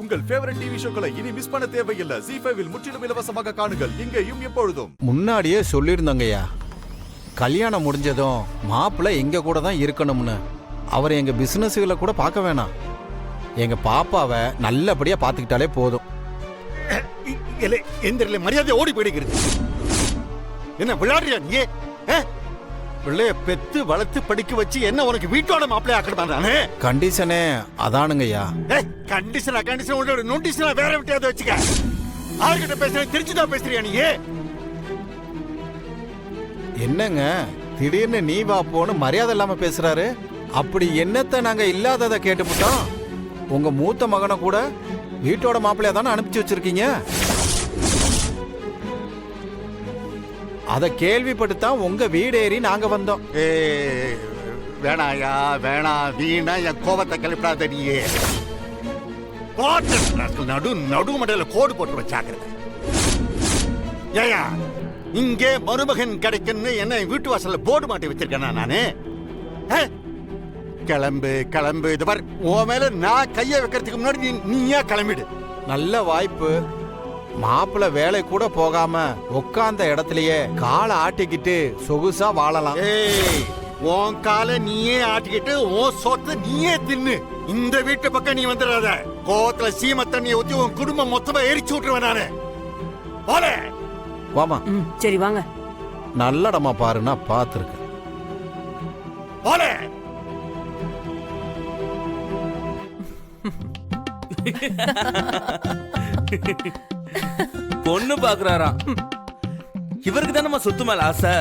உங்கள் favourite TV ஷோக்களை இனி miss பண்ண தேவையில்லை. ZEE5 இல் முற்றிலும் இலவசமாக காணுங்கள். இங்கேயும் எப்பொழுதும். முன்னாடியே சொல்லியிருந்தோங்கய்யா, கல்யாணம் முடிஞ்சதும் மாப்பிள்ளை எங்க கூட தான் இருக்கணும்னு. அவர் எங்க பிசினஸ்களை கூட பார்க்க வேணாம், எங்க பாப்பாவை நல்லபடியா பாத்துக்கிட்டாலே போதும். எந்திரல மரியாதை ஓடி போயிடுகிறது. என்ன விளையாடுறியா நீ? பிள்ளைய பெத்து வளர்த்து படிக்க வச்சு என்ன உனக்கு வீட்டோட மாப்பிள்ளை ஆக்கணுமா? கண்டிஷனே அதானுங்கய்யா. கண்டிஷனா நோட்டீஸ்னா வேற விட்டியாத வச்சுக்க. ஆர்கிட்ட பேசுற திருச்சிதான் பேசுறியா நீ? என்னங்க திடீர்னு நீ வா போன்னு மரியாதை இல்லாம பேசுறாரு? அப்படி என்னத்த நாங்க இல்லாததை கேட்டுவிட்டோம்? உங்க மூத்த மகனை கூட வீட்டோட மாப்பிள்ளையா தானே அனுப்பிச்சு வச்சிருக்கீங்க. அத கேள்விப்பட்டுத்தான் உங்க வீடேறி நாங்க வந்தோம். வேணாயா வேணா, வீணா என் கோபத்தை கிளப்பிடாத நீயே. நடு மடையில கோடு போட்டு வச்சாக்குறது. ஏயா இங்கே மருமகன் கிடைக்குன்னு என்ன வீட்டு வாசல்ல போர்டு மாட்டி வச்சிருக்கேனா நானு? கிளம்பு கிளம்பு. இது பார், உன் மேல நான் கைய வைக்கிறதுக்கு முன்னாடி நீயா கிளம்பிடு. நல்ல வாய்ப்பு. மாப்பிள்ளை வேலை கூட போகாம உட்கார்ந்த இடத்துலயே காலை ஆட்டிக்கிட்டு சொகுசா வாழலாம். உன் காலை நீயே ஆட்டிக்கிட்டு உன் சோத்தை நீயே தின்னு. இந்த வீட்டு பக்கம் நீ வந்துடாத. கோவத்துல சீம தண்ணியை ஊத்தி உன் குடும்பம் மொத்தமா எரிச்சு விட்டுருவேன் நானு. போல வாமா. சரி வாங்க. நல்ல இடமா பாருன்னா பாத்துருக்க. போல பொண்ணு பாக்குறாராம். இவருக்கு தான் நம்ம சொத்து மேல ஆசை.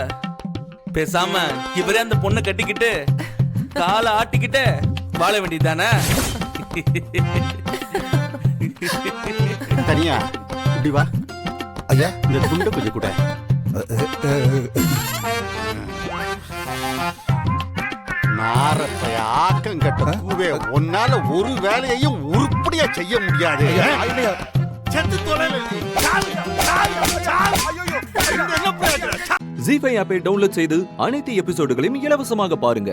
பேசாம இவரே அந்த பொண்ணை கட்டிக்கிட்டு காலை ஆட்டிக்கிட்டு வாழ வேண்டியதானே. தனியா இப்படி வா. ஐயா இந்த துண்டை கொஞ்சம் கூட. நாரப்பைய ஆக்கம் கட்ட பூவே, உன்னால ஒரு வேலையையும் உருப்படியா செய்ய முடியாது. ZEE5 ஆப்பை டவுன்லோட் செய்து அனைத்து எபிசோடுகளையும் இலவசமாக பாருங்க.